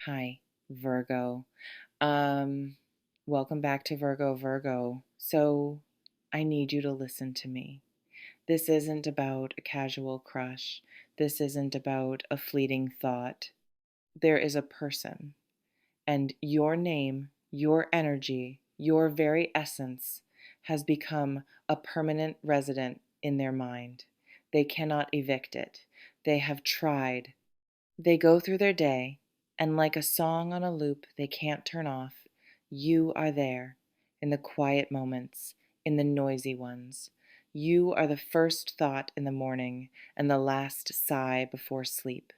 Hi, Virgo. Um, Welcome back to Virgo. So, I need you to listen to me. This isn't about a casual crush. This isn't about a fleeting thought. There is a person, and your name, your energy, your very essence has become a permanent resident in their mind. They cannot evict it. They have tried. They go through their day, and like a song on a loop they can't turn off, you are there, in the quiet moments, in the noisy ones. You are the first thought in the morning and the last sigh before sleep.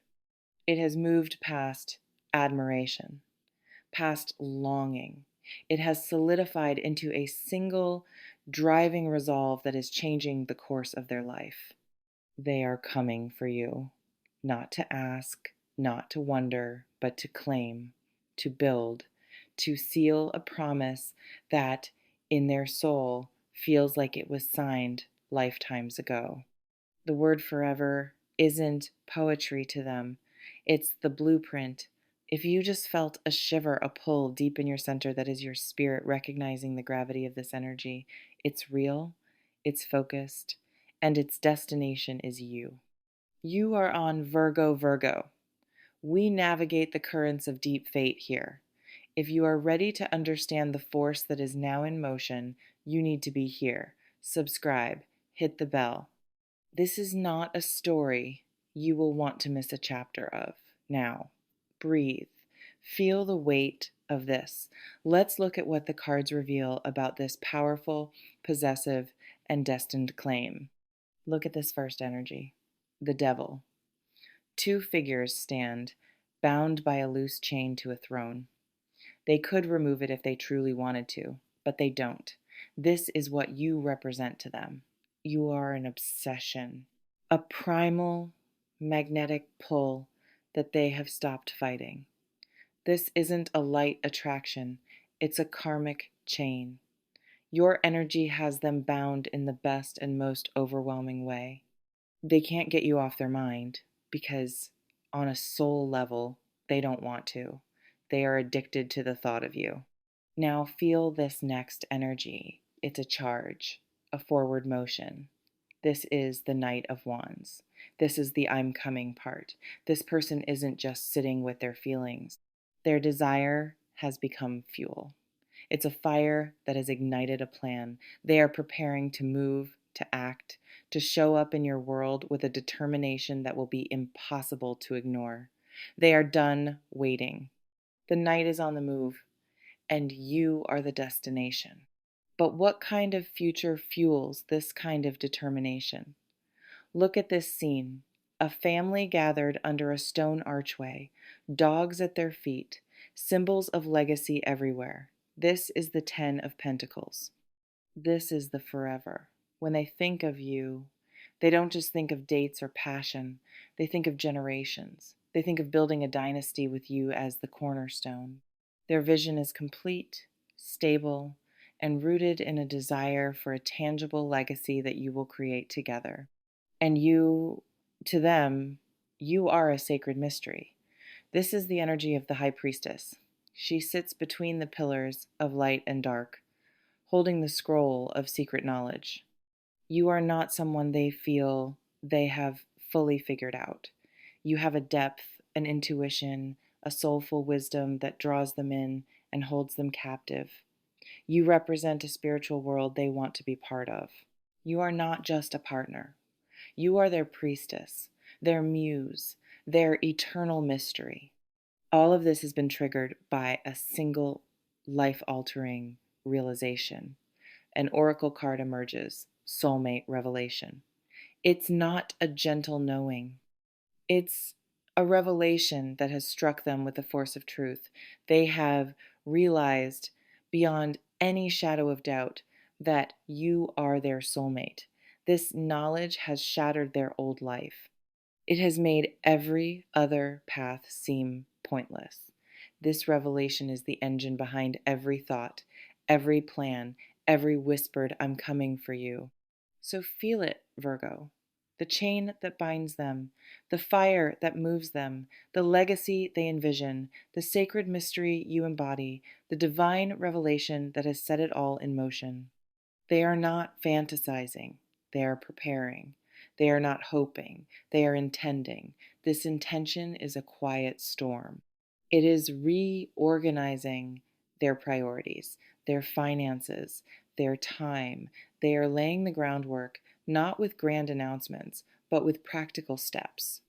It has moved past admiration, past longing. It has solidified into a single driving resolve that is changing the course of their life. They are coming for you, not to ask, not to wonder, but to claim, to build, to seal a promise that, in their soul, feels like it was signed lifetimes ago. The word forever isn't poetry to them, it's the blueprint. If you just felt a shiver, a pull deep in your center, that is your spirit recognizing the gravity of this energy. It's real, it's focused, and its destination is you. You are on Virgo. We navigate the currents of deep fate here. If you are ready to understand the force that is now in motion, you need to be here. Subscribe, hit the bell. This is not a story you will want to miss a chapter of. Now, breathe. Feel the weight of this. Let's look at what the cards reveal about this powerful, possessive, and destined claim. Look at this first energy, the devil. Two figures stand, bound by a loose chain to a throne. They could remove it if they truly wanted to, but they don't. This is what you represent to them. You are an obsession, a primal magnetic pull that they have stopped fighting. This isn't a light attraction, it's a karmic chain. Your energy has them bound in the best and most overwhelming way. They can't get you off their mind because, on a soul level, they don't want to. They are addicted to the thought of you. Now feel this next energy. It's a charge, a forward motion. This is the Knight of Wands. This is the I'm coming part. This person isn't just sitting with their feelings. Their desire has become fuel. It's a fire that has ignited a plan. They are preparing to move, to act, to show up in your world with a determination that will be impossible to ignore. They are done waiting. The knight is on the move, and you are the destination. But what kind of future fuels this kind of determination? Look at this scene. A family gathered under a stone archway, dogs at their feet, symbols of legacy everywhere. This is the Ten of Pentacles. This is the forever. When they think of you, they don't just think of dates or passion, they think of generations. They think of building a dynasty with you as the cornerstone. Their vision is complete, stable, and rooted in a desire for a tangible legacy that you will create together. And you, to them, you are a sacred mystery. This is the energy of the high priestess. She sits between the pillars of light and dark, holding the scroll of secret knowledge. You are not someone they feel they have fully figured out. You have a depth, an intuition, a soulful wisdom that draws them in and holds them captive. You represent a spiritual world they want to be part of. You are not just a partner. You are their priestess, their muse, their eternal mystery. All of this has been triggered by a single life-altering realization. An oracle card emerges, Soulmate revelation. It's not a gentle knowing. It's a revelation that has struck them with the force of truth. They have realized beyond any shadow of doubt that you are their soulmate. This knowledge has shattered their old life. It has made every other path seem pointless. This revelation is the engine behind every thought, every plan, every whispered, I'm coming for you. So feel it, Virgo. the chain that binds them, the fire that moves them, the legacy they envision, the sacred mystery you embody, the divine revelation that has set it all in motion. They are not fantasizing, they are preparing. They are not hoping, they are intending. This intention is a quiet storm. It is reorganizing their priorities, their finances, their time. They are laying the groundwork, not with grand announcements, but with practical steps.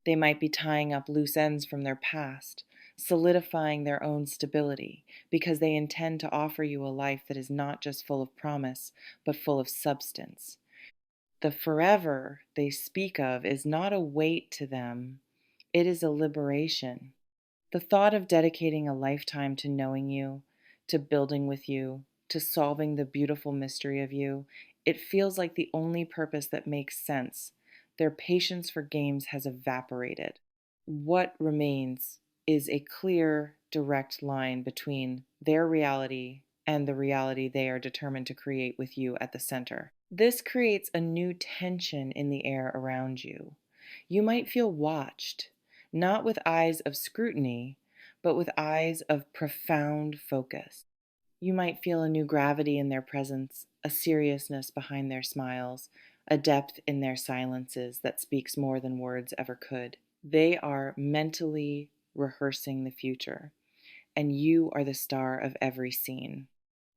They might be tying up loose ends from their past, solidifying their own stability, because they intend to offer you a life that is not just full of promise, but full of substance. The forever they speak of is not a weight to them, it is a liberation. The thought of dedicating a lifetime to knowing you, to building with you, to solving the beautiful mystery of you, it feels like the only purpose that makes sense. Their patience for games has evaporated. What remains is a clear, direct line between their reality and the reality they are determined to create with you at the center. This creates a new tension in the air around you. You might feel watched, not with eyes of scrutiny, but with eyes of profound focus. You might feel a new gravity in their presence, a seriousness behind their smiles, a depth in their silences that speaks more than words ever could. They are mentally rehearsing the future, and you are the star of every scene.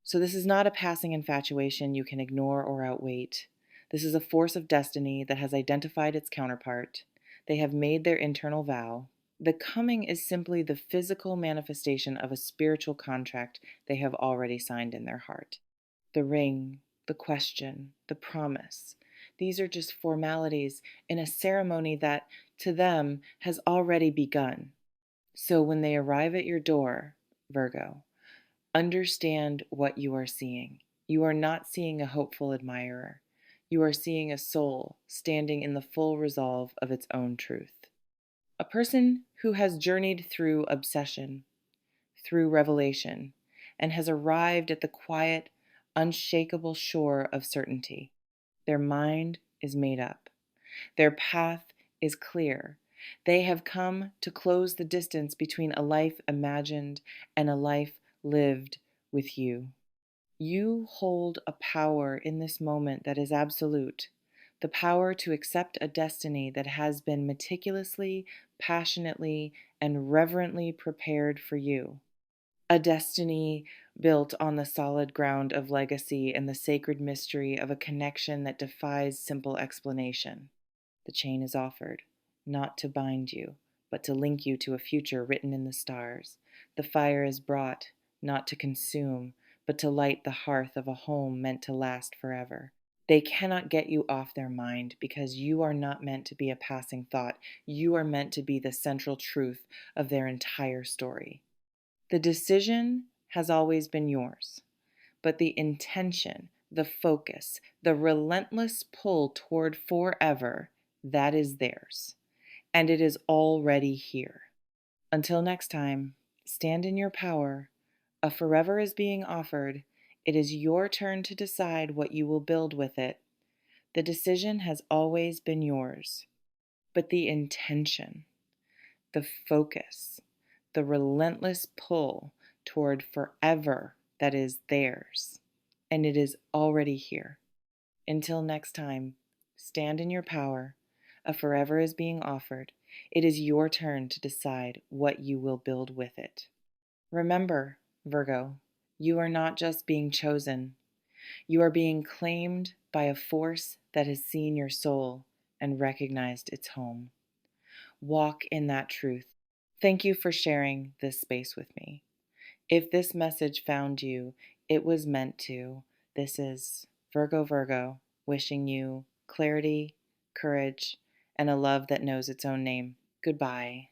So, this is not a passing infatuation you can ignore or outweight. This is a force of destiny that has identified its counterpart. They have made their internal vow. The coming is simply the physical manifestation of a spiritual contract they have already signed in their heart. The ring, the question, the promise. These are just formalities in a ceremony that, to them, has already begun. So when they arrive at your door, Virgo, understand what you are seeing. You are not seeing a hopeful admirer. You are seeing a soul standing in the full resolve of its own truth. A person who has journeyed through obsession, through revelation, and has arrived at the quiet, unshakable shore of certainty. Their mind is made up. Their path is clear. They have come to close the distance between a life imagined and a life lived with you. You hold a power in this moment that is absolute, the power to accept a destiny that has been meticulously, passionately, and reverently prepared for you. A destiny built on the solid ground of legacy and the sacred mystery of a connection that defies simple explanation. The chain is offered, not to bind you, but to link you to a future written in the stars. The fire is brought, not to consume, but to light the hearth of a home meant to last forever. They cannot get you off their mind because you are not meant to be a passing thought. You are meant to be the central truth of their entire story. The decision has always been yours, but the intention, the focus, the relentless pull toward forever, that is theirs. And it is already here. Until next time, stand in your power. A forever is being offered. It is your turn to decide what you will build with it. The decision has always been yours, but the intention, the focus, the relentless pull toward forever, that is theirs. And it is already here. Until next time, stand in your power. A forever is being offered. It is your turn to decide what you will build with it. Remember, Virgo, you are not just being chosen. You are being claimed by a force that has seen your soul and recognized its home. Walk in that truth. Thank you for sharing this space with me. If this message found you, it was meant to. This is Virgo, wishing you clarity, courage, and a love that knows its own name. Goodbye.